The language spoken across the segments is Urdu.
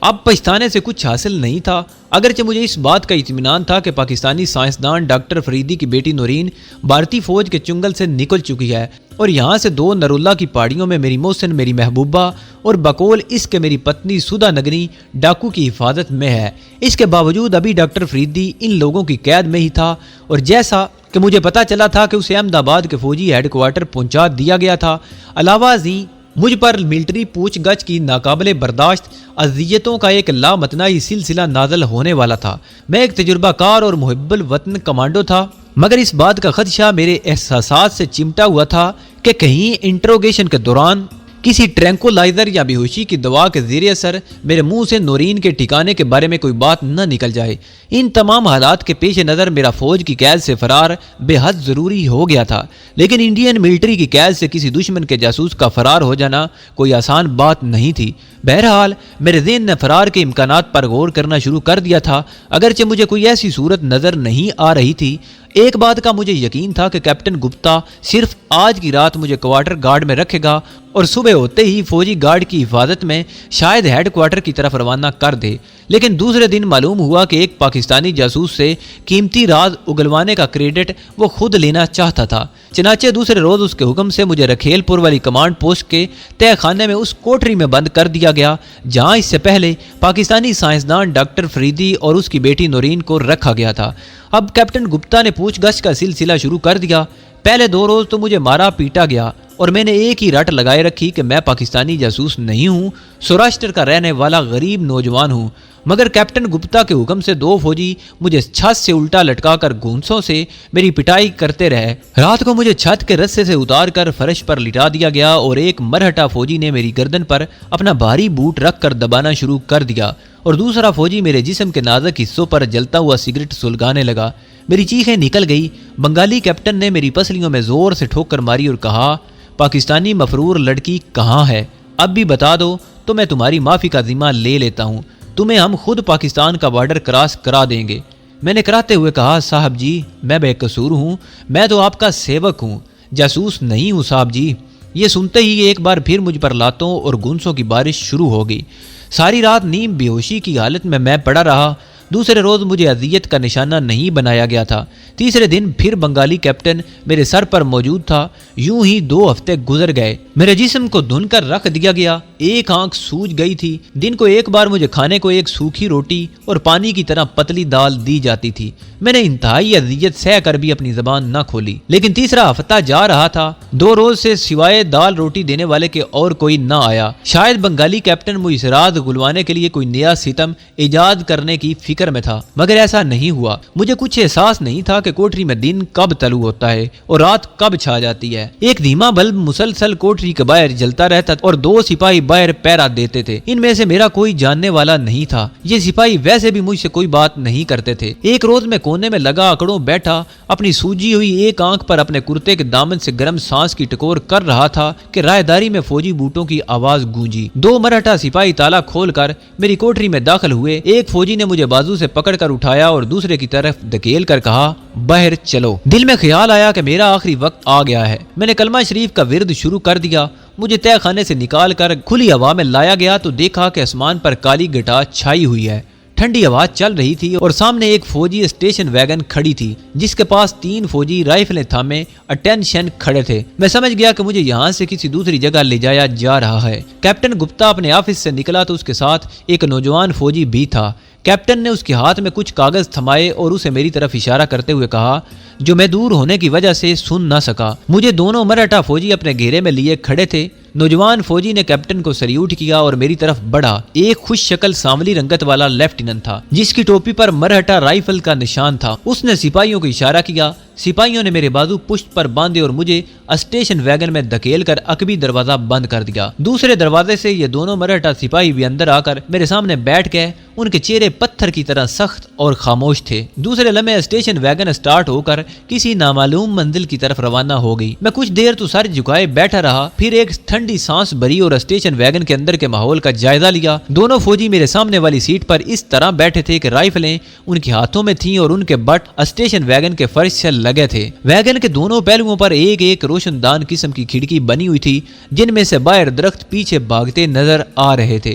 اب پچھتانے سے کچھ حاصل نہیں تھا، اگرچہ مجھے اس بات کا اطمینان تھا کہ پاکستانی سائنسدان ڈاکٹر فریدی کی بیٹی نورین بھارتی فوج کے چنگل سے نکل چکی ہے اور یہاں سے 2 نرولہ کی پہاڑیوں میں میری محسن، میری محبوبہ اور بقول اس کے میری پتنی سدھا نگنی ڈاکو کی حفاظت میں ہے۔ اس کے باوجود ابھی ڈاکٹر فریدی ان لوگوں کی قید میں ہی تھا اور جیسا کہ مجھے پتا چلا تھا کہ اسے احمد آباد کے فوجی ہیڈ کوارٹر پہنچا دیا گیا تھا۔ علاوہ ازیں مجھ پر ملٹری پوچھ گچھ کی ناقابل برداشت اذیتوں کا ایک لامتناہی سلسلہ نازل ہونے والا تھا۔ میں ایک تجربہ کار اور محب الوطن کمانڈو تھا، مگر اس بات کا خدشہ میرے احساسات سے چمٹا ہوا تھا کہ کہیں انٹروگیشن کے دوران کسی ٹرینکولائزر یا بے ہوشی کی دوا کے زیر اثر میرے منہ سے نورین کے ٹھکانے کے بارے میں کوئی بات نہ نکل جائے۔ ان تمام حالات کے پیش نظر میرا فوج کی قید سے فرار بے حد ضروری ہو گیا تھا، لیکن انڈین ملٹری کی قید سے کسی دشمن کے جاسوس کا فرار ہو جانا کوئی آسان بات نہیں تھی۔ بہرحال میرے ذہن نے فرار کے امکانات پر غور کرنا شروع کر دیا تھا، اگرچہ مجھے کوئی ایسی صورت نظر نہیں آ رہی تھی۔ ایک بات کا مجھے یقین تھا کہ کیپٹن گپتا صرف آج کی رات مجھے کوارٹر گارڈ میں رکھے گا اور صبح ہوتے ہی فوجی گارڈ کی حفاظت میں شاید ہیڈ کوارٹر کی طرف روانہ کر دے، لیکن دوسرے دن معلوم ہوا کہ ایک پاکستانی جاسوس سے قیمتی راز اگلوانے کا کریڈٹ وہ خود لینا چاہتا تھا۔ چنانچہ دوسرے روز اس کے حکم سے مجھے رکھیل پور والی کمانڈ پوسٹ کے تہہ خانے میں اس کوٹری میں بند کر دیا گیا جہاں اس سے پہلے پاکستانی سائنسدان ڈاکٹر فریدی اور اس کی بیٹی نورین کو رکھا گیا تھا۔ اب کیپٹن گپتا نے پوچھ گچھ کا سلسلہ شروع کر دیا۔ پہلے 2 روز تو مجھے مارا پیٹا گیا اور میں نے ایک ہی رٹ لگائے رکھی کہ میں پاکستانی جاسوس نہیں ہوں، سوراشٹر کا رہنے والا غریب نوجوان ہوں، مگر کیپٹن گپتا کے حکم سے 2 فوجی مجھے چھت سے الٹا لٹکا کر گھونسوں سے میری پٹائی کرتے رہے۔ رات کو مجھے چھت کے رسے سے اتار کر فرش پر لٹا دیا گیا اور ایک مرہٹا فوجی نے میری گردن پر اپنا بھاری بوٹ رکھ کر دبانا شروع کر دیا اور دوسرا فوجی میرے جسم کے نازک حصوں پر جلتا ہوا سگریٹ سلگانے لگا۔ میری چیخیں نکل گئی۔ بنگالی کیپٹن نے میری پسلیوں میں زور سے ٹھوکر ماری اور کہا، پاکستانی مفرور لڑکی کہاں ہے؟ اب بھی بتا دو تو میں تمہاری معافی کا ذمہ لے لیتا ہوں، تمہیں ہم خود پاکستان کا بارڈر کراس کرا دیں گے۔ میں نے کراتے ہوئے کہا، صاحب جی میں بے قصور ہوں، میں تو آپ کا سیوک ہوں، جاسوس نہیں ہوں صاحب جی۔ یہ سنتے ہی ایک بار پھر مجھ پر لاتوں اور گونسوں کی بارش شروع ہو گئی۔ ساری رات نیم بے ہوشی کی حالت میں پڑا رہا۔ دوسرے روز مجھے اذیت کا نشانہ نہیں بنایا گیا تھا۔ تیسرے دن پھر بنگالی کیپٹن میرے سر پر موجود تھا۔ یوں ہی 2 ہفتے گزر گئے۔ میرے جسم کو دھن کر رکھ دیا گیا، ایک آنکھ سوج گئی تھی۔ دن کو ایک بار مجھے کھانے کو ایک سوکھی روٹی اور پانی کی طرح پتلی دال دی جاتی تھی۔ میں نے انتہائی اذیت سہ کر بھی اپنی زبان نہ کھولی، لیکن تیسرا ہفتہ جا رہا تھا۔ 2 روز سے سوائے دال روٹی دینے والے کے اور کوئی نہ آیا۔ شاید بنگالی کیپٹن مجھ سے راز گلوانے کے لیے کوئی نیا ستم ایجاد کرنے کی فکر میں تھا، مگر ایسا نہیں ہوا۔ مجھے کچھ احساس نہیں تھا کہ کوٹری میں دن کب طلوع ہوتا ہے اور رات کب چھا جاتی ہے۔ ایک دھیما بلب مسلسل کوٹری کے باہر جلتا رہتا اور 2 سپاہی باہر پہرا دیتے تھے۔ ان میں سے میرا کوئی جاننے والا نہیں تھا۔ یہ سپاہی ویسے بھی مجھ سے کوئی بات نہیں کرتے تھے۔ ایک روز میں کونے میں لگا اکڑوں بیٹھا اپنی سوجی ہوئی ایک آنکھ پر اپنے کرتے کے دامن سے گرم سانس کی ٹکور کر رہا تھا کہ راہداری میں فوجی بوٹوں کی آواز گونجی۔ 2 مرہٹا سپاہی تالا کھول کر میری کوٹری میں داخل ہوئے۔ ایک فوجی نے مجھے بازو سے پکڑ کر اٹھایا اور دوسرے کی طرف دھکیل کر کہا، باہر چلو۔ دل میں خیال آیا کہ میرا آخری وقت آ گیا ہے۔ میں نے کلمہ شریف کا ورد شروع کر دیا۔ مجھے تہہ خانے سے نکال کر کھلی ہوا میں لایا گیا تو دیکھا کہ آسمان پر کالی گھٹا چھائی ہوئی ہے۔ ٹھنڈی ہوا چل رہی تھی اور سامنے ایک فوجی اسٹیشن ویگن کھڑی تھی جس کے پاس 3 فوجی رائفلیں تھامے اٹینشن کھڑے تھے۔ میں سمجھ گیا کہ مجھے یہاں سے کسی دوسری جگہ لے جایا جا رہا ہے۔ کیپٹن گپتا اپنے آفس سے نکلا تو اس کے ساتھ ایک نوجوان فوجی بھی تھا۔ کیپٹن نے اس کے ہاتھ میں کچھ کاغذ تھمائے اور اسے میری طرف اشارہ کرتے ہوئے کہا، جو میں دور ہونے کی وجہ سے سن نہ سکا۔ مجھے دونوں مرہٹا فوجی اپنے گھیرے میں لیے کھڑے تھے۔ نوجوان فوجی نے کیپٹن کو سلیوٹ کیا اور میری طرف بڑھا۔ ایک خوش شکل سانولی رنگت والا لیفٹیننٹ تھا جس کی ٹوپی پر مرہٹا رائفل کا نشان تھا۔ اس نے سپاہیوں کو اشارہ کیا۔ سپاہیوں نے میرے بازو پشت پر باندھے اور مجھے اسٹیشن ویگن میں دھکیل کر عقبی دروازہ بند کر دیا۔ دوسرے دروازے سے یہ دونوں مرہٹا سپاہی بھی اندر آ کر میرے سامنے بیٹھ گئے۔ ان کے چہرے پتھر کی طرح سخت اور خاموش تھے۔ دوسرے لمحے اسٹیشن ویگن سٹارٹ ہو کر کسی نامعلوم منزل کی طرف روانہ ہو گئی۔ میں کچھ دیر تو سر جھکائے بیٹھا رہا، پھر ایک ٹھنڈی سانس بھری اور اسٹیشن ویگن کے اندر کے ماحول کا جائزہ لیا۔ دونوں فوجی میرے سامنے والی سیٹ پر اس طرح بیٹھے تھے کہ رائفلیں ان کے ہاتھوں میں تھیں اور ان کے بٹ اسٹیشن ویگن کے فرش سے لگے تھے۔ ویگن کے دونوں پہلوؤں پر ایک ایک روشن دان قسم کی کھڑکی بنی ہوئی تھی جن میں سے باہر درخت پیچھے بھاگتے نظر آ رہے تھے۔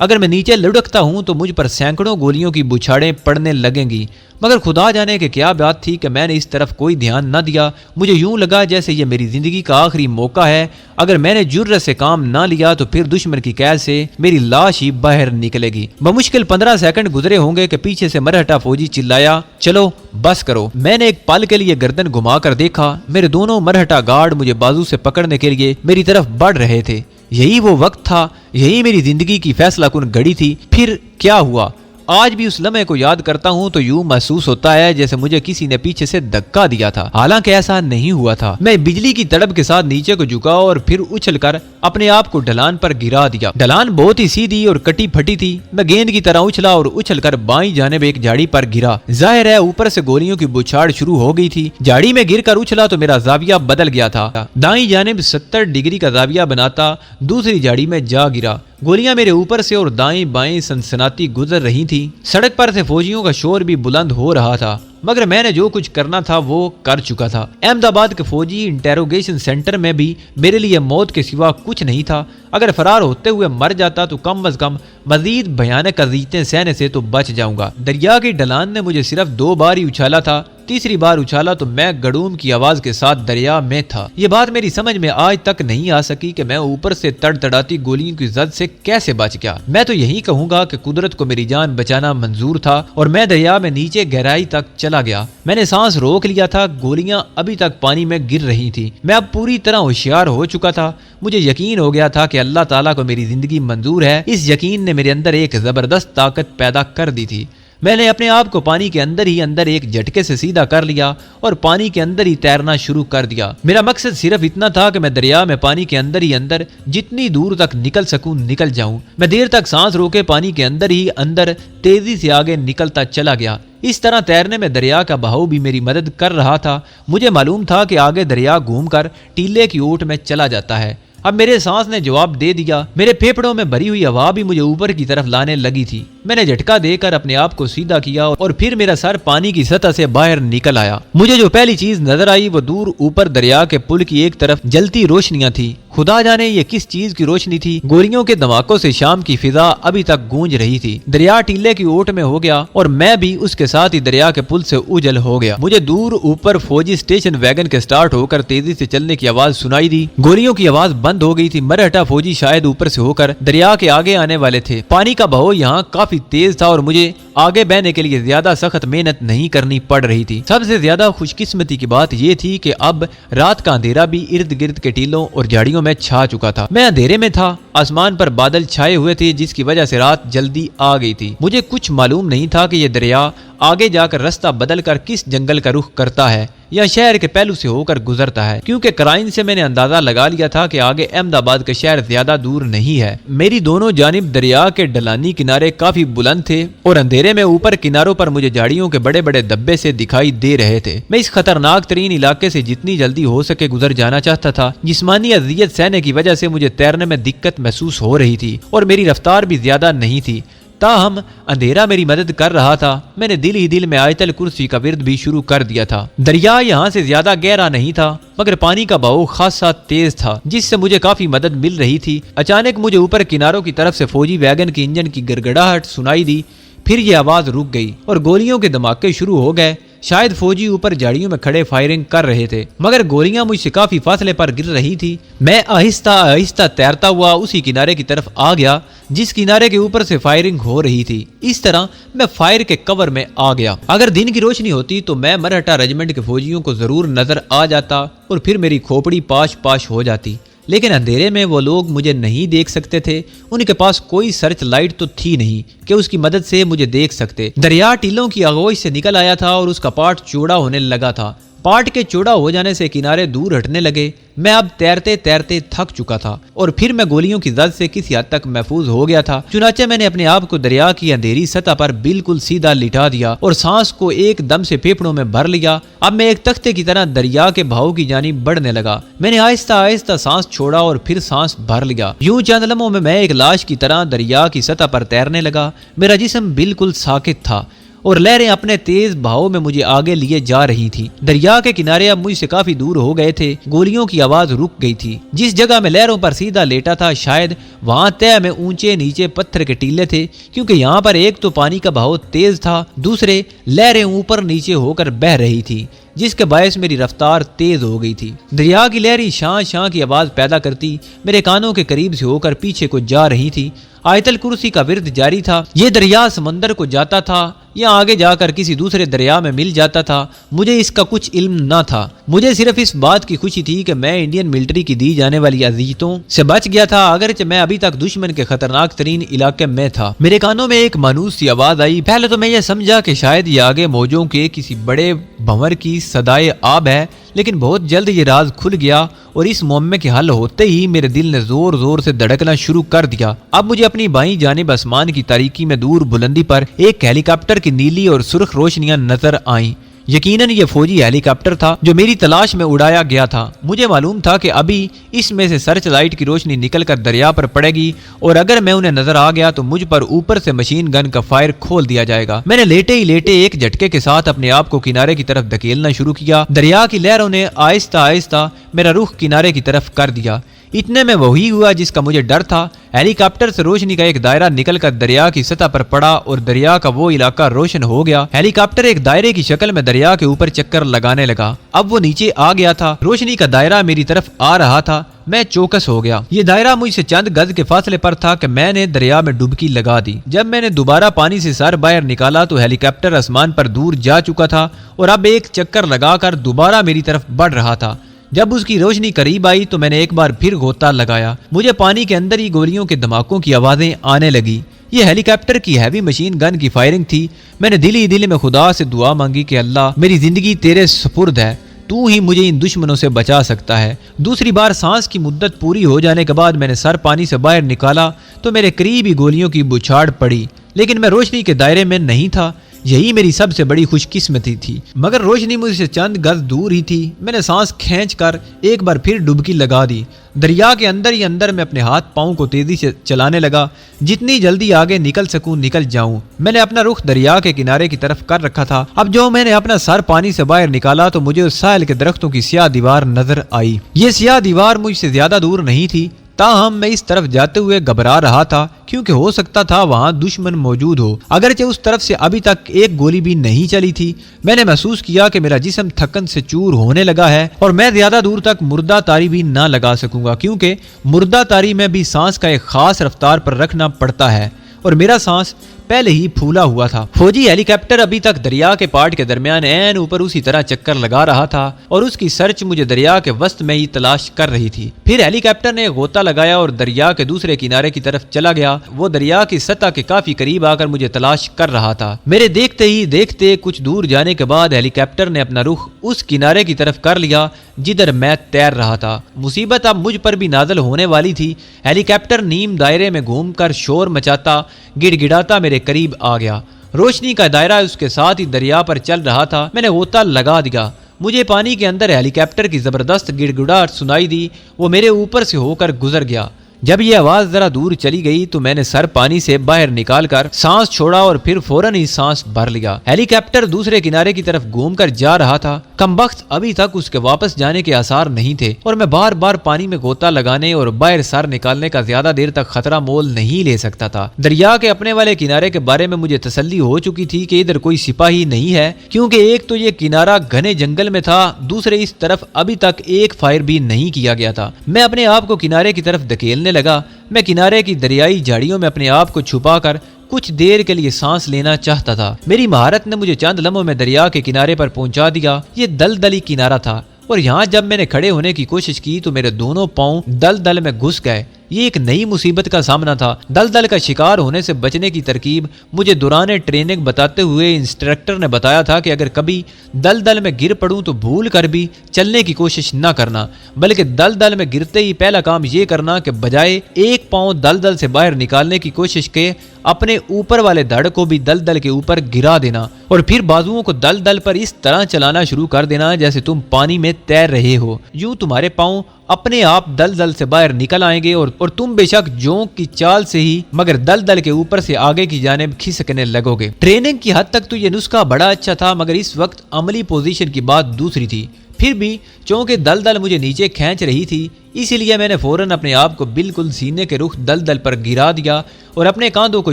اگر میں نیچے لڑکتا ہوں تو مجھ پر سینکڑوں گولیوں کی بچھاڑیں پڑنے لگیں گی، مگر خدا جانے کہ کیا بات تھی کہ میں نے اس طرف کوئی دھیان نہ دیا۔ مجھے یوں لگا جیسے یہ میری زندگی کا آخری موقع ہے، اگر میں نے جرأت سے کام نہ لیا تو پھر دشمن کی قید سے میری لاش ہی باہر نکلے گی۔ بمشکل 15 سیکنڈ گزرے ہوں گے کہ پیچھے سے مرہٹا فوجی چلایا، چلو بس کرو۔ میں نے ایک پل کے لیے گردن گھما کر دیکھا، میرے دونوں مرہٹا گارڈ مجھے بازو سے پکڑنے کے لیے میری طرف بڑھ رہے تھے۔ یہی وہ وقت تھا، یہی میری زندگی کی فیصلہ کن گھڑی تھی۔ پھر کیا ہوا؟ آج بھی اس لمحے کو یاد کرتا ہوں تو یوں محسوس ہوتا ہے جیسے مجھے کسی نے پیچھے سے دھکا دیا تھا، حالانکہ ایسا نہیں ہوا تھا۔ میں بجلی کی تڑپ کے ساتھ نیچے کو جھکا اور پھر اچھل کر اپنے آپ کو ڈھلان پر گرا دیا۔ ڈھلان بہت ہی سیدھی اور کٹی پھٹی تھی۔ میں گیند کی طرح اچھلا اور اچھل کر بائیں جانب ایک جھاڑی پر گرا۔ ظاہر ہے اوپر سے گولیوں کی بچھاڑ شروع ہو گئی تھی۔ جھاڑی میں گر کر اچھلا تو میرا زاویہ بدل گیا تھا، دائیں جانب 70 ڈگری کا زاویہ بناتا دوسری جھاڑی میں جا گرا۔ گولیاں میرے اوپر سے اور دائیں بائیں سنسناتی گزر رہی تھیں۔ سڑک پر سے فوجیوں کا شور بھی بلند ہو رہا تھا، مگر میں نے جو کچھ کرنا تھا وہ کر چکا تھا۔ احمد آباد کے فوجی انٹیروگیشن سینٹر میں بھی میرے لیے موت کے سوا کچھ نہیں تھا۔ اگر فرار ہوتے ہوئے مر جاتا تو کم از کم مزید بھیانک اذیتیں سہنے سے تو بچ جاؤں گا۔ دریا کی ڈھلان نے مجھے صرف 2 بار ہی اچھالا تھا، تیسری بار اچھالا تو میں گڑوم کی آواز کے ساتھ دریا میں تھا۔ یہ بات میری سمجھ میں آج تک نہیں آ سکی کہ میں اوپر سے تڑتڑاتی گولیوں کی زد سے کیسے بچ گیا۔ میں تو یہی کہوں گا کہ قدرت کو میری جان بچانا منظور تھا اور میں دریا میں نیچے گہرائی تک چلا گیا۔ میں نے سانس روک لیا تھا، گولیاں ابھی تک پانی میں گر رہی تھی۔ میں اب پوری طرح ہوشیار ہو چکا تھا۔ مجھے یقین ہو گیا تھا کہ اللہ تعالیٰ کو میری زندگی منظور ہے۔ اس یقین نے میرے اندر ایک زبردست طاقت پیدا کر دی تھی۔ میں نے اپنے آپ کو پانی کے اندر ہی اندر ایک جھٹکے سے سیدھا کر لیا اور پانی کے اندر ہی تیرنا شروع کر دیا۔ میرا مقصد صرف اتنا تھا کہ میں دریا میں پانی کے اندر ہی اندر جتنی دور تک نکل سکوں نکل جاؤں۔ میں دیر تک سانس روکے پانی کے اندر ہی اندر تیزی سے آگے نکلتا چلا گیا۔ اس طرح تیرنے میں دریا کا بہاؤ بھی میری مدد کر رہا تھا۔ مجھے معلوم تھا کہ آگے دریا گھوم کر ٹیلے کی اوٹ میں چلا جاتا ہے۔ اب میرے سانس نے جواب دے دیا۔ میرے پھیپھڑوں میں بھری ہوئی ہوا بھی مجھے اوپر کی طرف لانے لگی تھی۔ میں نے جھٹکا دے کر اپنے آپ کو سیدھا کیا اور پھر میرا سر پانی کی سطح سے باہر نکل آیا۔ مجھے جو پہلی چیز نظر آئی وہ دور اوپر دریا کے پل کی ایک طرف جلتی روشنیاں تھی۔ خدا جانے یہ کس چیز کی روشنی تھی۔ گولیوں کے دھماکوں سے شام کی فضا ابھی تک گونج رہی تھی۔ دریا ٹیلے کی اوٹ میں ہو گیا اور میں بھی اس کے ساتھ ہی دریا کے پل سے اجل ہو گیا۔ مجھے دور اوپر فوجی سٹیشن ویگن کے سٹارٹ ہو کر تیزی سے چلنے کی آواز سنائی دی۔ گولیوں کی آواز بند ہو گئی تھی۔ مرہٹا فوجی شاید اوپر سے ہو کر دریا کے آگے آنے والے تھے۔ پانی کا بہاؤ یہاں کافی تیز تھا اور مجھے آگے بہنے کے لیے زیادہ سخت محنت نہیں کرنی پڑ رہی تھی۔ سب سے زیادہ خوش قسمتی کی بات یہ تھی کہ اب رات کا اندھیرا بھی ارد گرد کے ٹیلوں اور جھاڑیوں میں چھا چکا تھا۔ میں اندھیرے میں تھا، آسمان پر بادل چھائے ہوئے تھے جس کی وجہ سے رات جلدی آ گئی تھی۔ مجھے کچھ معلوم نہیں تھا کہ یہ دریا آگے جا کر رستہ بدل کر کس جنگل کا رخ کرتا ہے یا شہر کے پہلو سے ہو کر گزرتا ہے، کیونکہ کرائن سے میں نے اندازہ لگا لیا تھا کہ آگے احمد آباد کا شہر زیادہ دور نہیں ہے۔ میری دونوں جانب دریا کے ڈھلانی کنارے کافی بلند تھے اور اندھیرے میں اوپر کناروں پر مجھے جھاڑیوں کے بڑے بڑے دبے سے دکھائی دے رہے تھے۔ میں اس خطرناک ترین علاقے سے جتنی جلدی ہو سکے گزر جانا چاہتا تھا۔ جسمانی اذیت سہنے کی وجہ سے مجھے تیرنے میں دقت محسوس ہو رہی تھی اور میری رفتار بھی زیادہ نہیں تھی، تاہم اندھیرا میری مدد کر رہا تھا۔ میں نے دل ہی دل میں آیت الکرسی کا ورد بھی شروع کر دیا تھا۔ دریا یہاں سے زیادہ گہرا نہیں تھا مگر پانی کا بہاؤ خاصا تیز تھا جس سے مجھے کافی مدد مل رہی تھی۔ اچانک مجھے اوپر کناروں کی طرف سے فوجی ویگن کے انجن کی گڑگڑاہٹ سنائی دی، پھر یہ آواز رک گئی اور گولیوں کے دھماکے شروع ہو گئے۔ شاید فوجی اوپر جھاڑیوں میں کھڑے فائرنگ کر رہے تھے مگر گولیاں مجھ سے کافی فاصلے پر گر رہی تھی۔ میں آہستہ آہستہ تیرتا ہوا اسی کنارے کی طرف آ گیا جس کنارے کے اوپر سے فائرنگ ہو رہی تھی۔ اس طرح میں فائر کے کور میں آ گیا۔ اگر دن کی روشنی ہوتی تو میں مرہٹا ریجمنٹ کے فوجیوں کو ضرور نظر آ جاتا اور پھر میری کھوپڑی پاش پاش ہو جاتی، لیکن اندھیرے میں وہ لوگ مجھے نہیں دیکھ سکتے تھے۔ ان کے پاس کوئی سرچ لائٹ تو تھی نہیں کہ اس کی مدد سے مجھے دیکھ سکتے۔ دریا ٹیلوں کی آغوش سے نکل آیا تھا اور اس کا پاٹ چوڑا ہونے لگا تھا۔ پاٹ کے چوڑا ہو جانے سے کنارے دور ہٹنے لگے۔ میں اب تیرتے تیرتے تھک چکا تھا اور پھر میں گولیوں کی زد سے کسی حد تک محفوظ ہو گیا تھا۔ چنانچہ میں نے اپنے آپ کو دریا کی اندھیری سطح پر بالکل سیدھا لٹا دیا اور سانس کو ایک دم سے پھیپھڑوں میں بھر لیا۔ اب میں ایک تختے کی طرح دریا کے بہاؤ کی جانب بڑھنے لگا۔ میں نے آہستہ آہستہ سانس چھوڑا اور پھر سانس بھر لیا۔ یوں چند لمحوں میں ایک لاش کی طرح دریا کی سطح پر تیرنے لگا۔ میرا جسم بالکل ساکت تھا اور لہریں اپنے تیز بہاؤ میں مجھے آگے لیے جا رہی تھی۔ دریا کے کنارے اب مجھ سے کافی دور ہو گئے تھے۔ گولیوں کی آواز رک گئی تھی۔ جس جگہ میں لہروں پر سیدھا لیٹا تھا شاید وہاں تہہ میں اونچے نیچے پتھر کے ٹیلے تھے، کیونکہ یہاں پر ایک تو پانی کا بہاؤ تیز تھا، دوسرے لہریں اوپر نیچے ہو کر بہہ رہی تھی، جس کے باعث میری رفتار تیز ہو گئی تھی۔ دریا کی لہریں شاں شاں کی آواز پیدا کرتی میرے کانوں کے قریب سے ہو کر پیچھے کو جا رہی تھی۔ آیت الکرسی کا ورد جاری تھا۔ یہ دریا سمندر کو جاتا تھا یا آگے جا کر کسی دوسرے دریا میں مل جاتا تھا، مجھے اس کا کچھ علم نہ تھا۔ مجھے صرف اس بات کی خوشی تھی کہ میں انڈین ملٹری کی دی جانے والی اذیتوں سے بچ گیا تھا، اگرچہ میں ابھی تک دشمن کے خطرناک ترین علاقے میں تھا۔ میرے کانوں میں ایک مانوس سی آواز آئی۔ پہلے تو میں یہ سمجھا کہ شاید یہ آگے موجوں کے کسی بڑے بھنور کی صدائے آب ہے، لیکن بہت جلد یہ راز کھل گیا اور اس معمے کے حل ہوتے ہی میرے دل نے زور زور سے دھڑکنا شروع کر دیا۔ اب مجھے اپنی بائیں جانب آسمان کی تاریکی میں دور بلندی پر ایک ہیلی کاپٹر کی نیلی اور سرخ روشنیاں نظر آئیں۔ یقیناً یہ فوجی ہیلی کاپٹر تھا جو میری تلاش میں اڑایا گیا تھا۔ مجھے معلوم تھا کہ ابھی اس میں سے سرچ لائٹ کی روشنی نکل کر دریا پر پڑے گی اور اگر میں انہیں نظر آ گیا تو مجھ پر اوپر سے مشین گن کا فائر کھول دیا جائے گا۔ میں نے لیٹے ہی لیٹے ایک جھٹکے کے ساتھ اپنے آپ کو کنارے کی طرف دھکیلنا شروع کیا۔ دریا کی لہروں نے آہستہ آہستہ میرا رخ کنارے کی طرف کر دیا۔ اتنے میں وہی ہوا جس کا مجھے ڈر تھا۔ ہیلی کاپٹر سے روشنی کا ایک دائرہ نکل کر دریا کی سطح پر پڑا اور دریا کا وہ علاقہ روشن ہو گیا۔ ہیلی کاپٹر ایک دائرے کی شکل میں دریا کے اوپر چکر لگانے لگا۔ اب وہ نیچے آ گیا تھا۔ روشنی کا دائرہ میری طرف آ رہا تھا۔ میں چوکس ہو گیا۔ یہ دائرہ مجھ سے چند گز کے فاصلے پر تھا کہ میں نے دریا میں ڈبکی لگا دی۔ جب میں نے دوبارہ پانی سے سر باہر نکالا تو ہیلی کاپٹر آسمان پر دور جا چکا تھا اور اب ایک چکر لگا کر دوبارہ میری طرف بڑھ رہا تھا۔ جب اس کی روشنی قریب آئی تو میں نے ایک بار پھر غوطہ لگایا۔ مجھے پانی کے اندر ہی گولیوں کے دھماکوں کی آوازیں آنے لگی۔ یہ ہیلی کاپٹر کی ہیوی مشین گن کی فائرنگ تھی۔ میں نے دل ہی دل میں خدا سے دعا مانگی کہ اللہ میری زندگی تیرے سپرد ہے، تو ہی مجھے ان دشمنوں سے بچا سکتا ہے۔ دوسری بار سانس کی مدت پوری ہو جانے کے بعد میں نے سر پانی سے باہر نکالا تو میرے قریب ہی گولیوں کی بچھاڑ پڑی، لیکن میں روشنی کے دائرے میں نہیں تھا۔ یہی میری سب سے بڑی خوش قسمتی تھی، مگر روشنی مجھ سے چند گز دور ہی تھی۔ میں نے سانس کھینچ کر ایک بار پھر ڈبکی لگا دی۔ دریا کے اندر ہی اندر میں اپنے ہاتھ پاؤں کو تیزی سے چلانے لگا، جتنی جلدی آگے نکل سکوں نکل جاؤں۔ میں نے اپنا رخ دریا کے کنارے کی طرف کر رکھا تھا۔ اب جو میں نے اپنا سر پانی سے باہر نکالا تو مجھے اس ساحل کے درختوں کی سیاہ دیوار نظر آئی۔ یہ سیاہ دیوار مجھ سے زیادہ دور نہیں تھی، تاہم میں اس طرف جاتے ہوئے گھبرا رہا تھا کیونکہ ہو سکتا تھا وہاں دشمن موجود ہو، اگرچہ اس طرف سے ابھی تک ایک گولی بھی نہیں چلی تھی۔ میں نے محسوس کیا کہ میرا جسم تھکن سے چور ہونے لگا ہے اور میں زیادہ دور تک مردہ تاری بھی نہ لگا سکوں گا، کیونکہ مردہ تاری میں بھی سانس کا ایک خاص رفتار پر رکھنا پڑتا ہے اور میرا سانس پہلے ہی پھولا ہوا تھا۔ فوجی ہیلی کاپٹر ابھی تک دریا کے پاٹ کے درمیان عین اوپر اسی طرح چکر لگا رہا تھا اور اس کی سرچ مجھے دریا کے وسط میں ہی تلاش کر رہی تھی۔ پھر ہیلی کاپٹر نے غوطہ لگایا اور دریا کے دوسرے کنارے کی طرف چلا گیا۔ وہ دریا کی سطح کے کافی قریب آ کر مجھے تلاش کر رہا تھا۔ میرے دیکھتے ہی دیکھتے کچھ دور جانے کے بعد ہیلی کاپٹر نے اپنا رخ اس کنارے کی طرف کر لیا جدھر میں تیر رہا تھا۔ مصیبت اب مجھ پر بھی نازل ہونے والی تھی۔ ہیلی کاپٹر نیم دائرے میں گھوم کر شور مچاتا گڑ گڑاتا میرے قریب آ گیا۔ روشنی کا دائرہ اس کے ساتھ ہی دریا پر چل رہا تھا۔ میں نے غوطہ لگا دیا۔ مجھے پانی کے اندر ہیلی کاپٹر کی زبردست گڑ گڑاہٹ سنائی دی۔ وہ میرے اوپر سے ہو کر گزر گیا۔ جب یہ آواز ذرا دور چلی گئی تو میں نے سر پانی سے باہر نکال کر سانس چھوڑا اور پھر فوراً ہی سانس بھر لیا۔ ہیلی کاپٹر دوسرے کنارے کی طرف گھوم کر جا رہا تھا۔ کمبخت ابھی تک اس کے واپس جانے کے آثار نہیں تھے اور میں بار بار پانی میں غوطہ لگانے اور باہر سر نکالنے کا زیادہ دیر تک خطرہ مول نہیں لے سکتا تھا۔ دریا کے اپنے والے کنارے کے بارے میں مجھے تسلی ہو چکی تھی کہ ادھر کوئی سپاہی نہیں ہے، کیونکہ ایک تو یہ کنارہ گھنے جنگل میں تھا، دوسرے اس طرف ابھی تک ایک فائر بھی نہیں کیا گیا تھا۔ میں اپنے آپ کو کنارے کی طرف دھکیلنے لگا۔ میں کنارے کی دریائی جھاڑیوں میں اپنے آپ کو چھپا کر کچھ دیر کے لیے سانس لینا چاہتا تھا۔ میری مہارت نے مجھے چند لمحوں میں دریا کے کنارے پر پہنچا دیا۔ یہ دلدلی کنارہ تھا اور یہاں جب میں نے کھڑے ہونے کی کوشش کی تو میرے دونوں پاؤں دلدل میں گھس گئے۔ یہ ایک نئی مصیبت کا سامنا تھا۔ دلدل کا شکار ہونے سے بچنے کی ترکیب مجھے دوران ٹریننگ بتاتے ہوئے انسٹرکٹر نے بتایا تھا کہ اگر کبھی دلدل میں گر پڑوں تو بھول کر بھی چلنے کی کوشش نہ کرنا، بلکہ دلدل میں گرتے ہی پہلا کام یہ کرنا کہ بجائے ایک پاؤں دلدل سے باہر نکالنے کی کوشش کے اپنے اوپر والے دھڑ کو بھی دلدل کے اوپر گرا دینا اور پھر بازوؤں کو دلدل پر اس طرح چلانا شروع کر دینا جیسے تم پانی میں تیر رہے ہو۔ یوں تمہارے پاؤں اپنے آپ دلدل سے باہر نکل آئیں گے اور تم بے شک جونک کی چال سے ہی مگر دلدل کے اوپر سے آگے کی جانب کھسکنے لگو گے۔ ٹریننگ کی حد تک تو یہ نسخہ بڑا اچھا تھا، مگر اس وقت عملی پوزیشن کی بات دوسری تھی۔ پھر بھی چونکہ دلدل مجھے نیچے کھینچ رہی تھی، اسی لیے میں نے فوراً اپنے آپ کو بالکل سینے کے رخ دلدل پر گرا دیا اور اپنے کاندھوں کو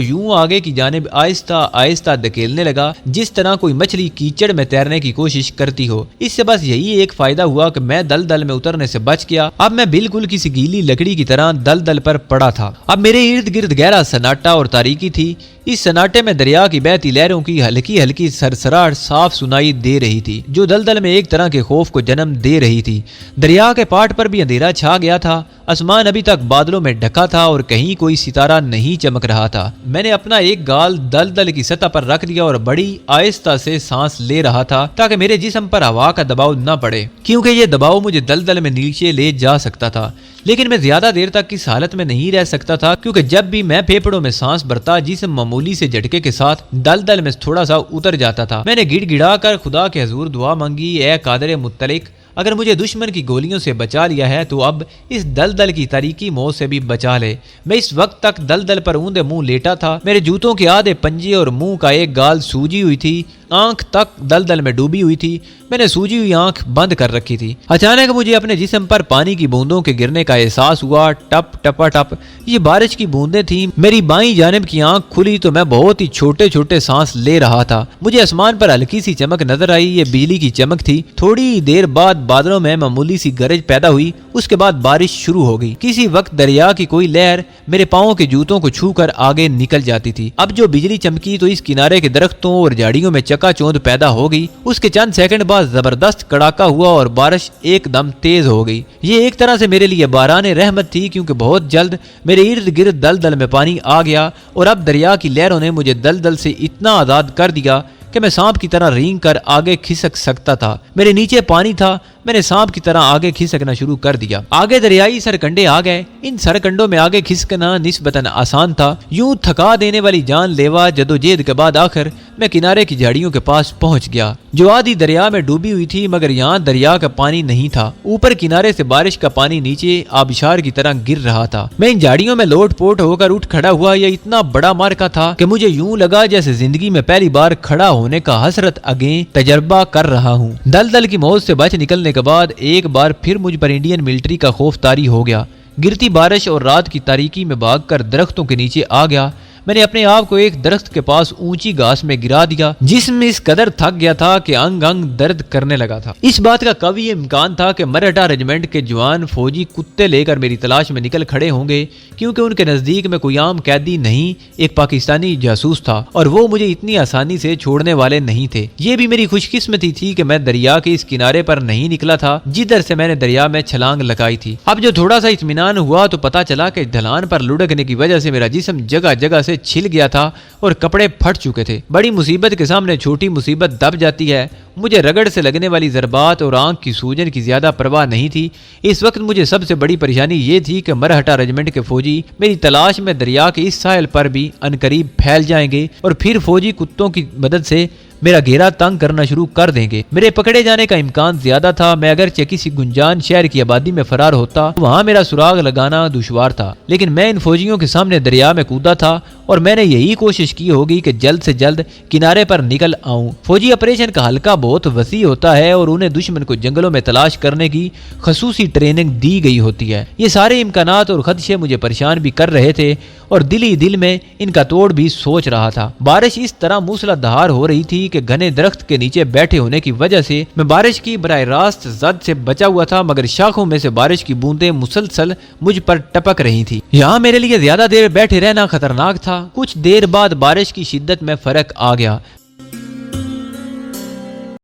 یوں آگے کی جانب آہستہ آہستہ دھکیلنے لگا جس طرح کوئی مچھلی کیچڑ میں تیرنے کی کوشش کرتی ہو۔ اس سے بس یہی ایک فائدہ ہوا کہ میں دلدل میں اترنے سے بچ گیا۔ اب میں بالکل کسی گیلی لکڑی کی طرح دلدل پر پڑا تھا۔ اب میرے ارد گرد گہرا سناٹا اور تاریکی تھی۔ اس سناٹے میں دریا کی بہتی لہروں کی ہلکی ہلکی سرسراہٹ صاف سنائی دے رہی تھی، جو دلدل میں ایک طرح کے خوف کو جنم دے رہی تھی۔ دریا کے پاٹ پر بھی اندھیرا چھا گیا تھا، آسمان ابھی تک بادلوں میں ڈھکا تھا اور کہیں کوئی ستارہ نہیں چمک رہا تھا۔ میں نے اپنا ایک گال دلدل کی سطح پر رکھ دیا اور بڑی آہستہ سے سانس لے رہا تھا تاکہ میرے جسم پر ہوا کا دباؤ نہ پڑے، کیونکہ یہ دباؤ مجھے دلدل میں نیچے لے جا سکتا تھا۔ لیکن میں زیادہ دیر تک اس حالت میں نہیں رہ سکتا تھا، کیونکہ جب بھی میں پھیپھڑوں میں سانس بھرتا جسم معمولی سے جھٹکے کے ساتھ دلدل میں تھوڑا سا اتر جاتا تھا۔ میں نے گڑ گڑا کر خدا کے حضور دعا مانگی، اے قادر مطلق، اگر مجھے دشمن کی گولیوں سے بچا لیا ہے تو اب اس دلدل کی تاریکی موت سے بھی بچا لے۔ میں اس وقت تک دلدل پر اوندے منہ لیٹا تھا، میرے جوتوں کے آدھے پنجے اور منہ کا ایک گال سوجی ہوئی تھی، آنکھ تک دلدل میں ڈوبی ہوئی تھی۔ میں نے سوجی ہوئی آنکھ بند کر رکھی تھی۔ اچانک مجھے اپنے جسم پر پانی کی بوندوں کے گرنے کا احساس ہوا، ٹپ ٹپا ٹپ۔ یہ بارش کی بوندیں تھیں۔ میری بائیں جانب کی آنکھ کھلی تو میں بہت ہی چھوٹے چھوٹے سانس لے رہا تھا۔ مجھے آسمان پر ہلکی سی چمک نظر آئی، یہ بجلی کی چمک تھی۔ تھوڑی دیر بعد بادلوں میں معمولی سی گرج پیدا ہوئی، اس کے بعد بارش شروع ہو گئی۔ کسی وقت دریا کی کوئی لہر میرے پاؤں کے جوتوں کو چھو کر آگے نکل جاتی تھی۔ اب جو بجلی چمکی تو اس کنارے کے درختوں اور جھاڑیوں میں چکا چوند پیدا ہو گئی۔ اس کے چند سیکنڈ بعد زبردست کڑاکا ہوا اور بارش ایک دم تیز ہو گئی۔ یہ ایک طرح سے میرے لیے باران رحمت تھی، کیونکہ بہت جلد میرے ارد گرد دلدل میں پانی آ گیا اور اب دریا کی لہروں نے مجھے دلدل سے اتنا آزاد کر دیا کہ میں سانپ کی طرح رینگ کر آگے کھسک سکتا تھا۔ میرے نیچے پانی تھا، میں نے سانپ کی طرح آگے کھسکنا شروع کر دیا۔ آگے دریائی سرکنڈے آ گئے۔ ان سرکنڈوں میں آگے کھسکنا نسبتاً آسان تھا۔ یوں تھکا دینے والی جان لیوا جدوجہد کے بعد آخر میں کنارے کی جھاڑیوں کے پاس پہنچ گیا، جو آدھی دریا میں ڈوبی ہوئی تھی، مگر یہاں دریا کا پانی نہیں تھا۔ اوپر کنارے سے بارش کا پانی نیچے آبشار کی طرح گر رہا تھا۔ میں ان جھاڑیوں میں لوٹ پوٹ ہو کر اٹھ کھڑا ہوا۔ یہ اتنا بڑا مارکا تھا کہ مجھے یوں لگا جیسے زندگی میں پہلی بار کھڑا ہونے کا حسرت اگیں تجربہ کر رہا ہوں۔ دلدل کی موت سے بچ نکلنے کے بعد ایک بار پھر مجھ پر انڈین ملٹری کا خوف طاری ہو گیا۔ گرتی بارش اور رات کی تاریکی میں بھاگ کر درختوں کے نیچے آ گیا۔ میں نے اپنے آپ کو ایک درخت کے پاس اونچی گھاس میں گرا دیا۔ جسم اس قدر تھک گیا تھا کہ انگ انگ درد کرنے لگا تھا۔ اس بات کا قوی امکان تھا کہ مرہٹا ریجمنٹ کے جوان فوجی کتے لے کر میری تلاش میں نکل کھڑے ہوں گے، کیونکہ ان کے نزدیک میں کوئی عام قیدی نہیں، ایک پاکستانی جاسوس تھا اور وہ مجھے اتنی آسانی سے چھوڑنے والے نہیں تھے۔ یہ بھی میری خوش قسمتی تھی کہ میں دریا کے اس کنارے پر نہیں نکلا تھا جدھر سے میں نے دریا میں چھلانگ لگائی تھی۔ اب جو تھوڑا سا اطمینان ہوا تو پتا چلا کہ ڈھلان پر لڑکنے کی وجہ سے میرا جسم جگہ جگہ سے چھل گیا تھا اور کپڑے پھٹ چکے تھے۔ بڑی مصیبت کے سامنے چھوٹی مصیبت دب جاتی ہے۔ مجھے رگڑ سے لگنے والی ضربات اور آنکھ کی سوجن کی زیادہ پرواہ نہیں تھی۔ اس وقت مجھے سب سے بڑی پریشانی یہ تھی کہ مرہٹا ریجمنٹ کے فوجی میری تلاش میں دریا کے اس ساحل پر بھی عنقریب پھیل جائیں گے اور پھر فوجی کتوں کی مدد سے میرا گھیرا تنگ کرنا شروع کر دیں گے۔ میرے پکڑے جانے کا امکان زیادہ تھا۔ میں اگرچہ کسی گنجان شہر کی آبادی میں فرار ہوتا، وہاں میرا سراغ لگانا دشوار تھا، لیکن میں ان فوجیوں کے سامنے دریا میں کودا تھا اور میں نے یہی کوشش کی ہوگی کہ جلد سے جلد کنارے پر نکل آؤں۔ فوجی آپریشن کا حلقہ بہت وسیع ہوتا ہے اور انہیں دشمن کو جنگلوں میں تلاش کرنے کی خصوصی ٹریننگ دی گئی ہوتی ہے۔ یہ سارے امکانات اور خدشے مجھے پریشان بھی کر رہے تھے اور دلی دل میں ان کا توڑ بھی سوچ رہا تھا۔ بارش اس طرح موسلا دھار ہو رہی تھی کہ گھنے درخت کے نیچے بیٹھے ہونے کی وجہ سے میں بارش کی براہ راست زد سے بچا ہوا تھا، مگر شاخوں میں سے بارش کی بوندیں مسلسل مجھ پر ٹپک رہی تھی۔ یہاں میرے لیے زیادہ دیر بیٹھے رہنا خطرناک تھا۔ کچھ دیر بعد بارش کی شدت میں فرق آ گیا۔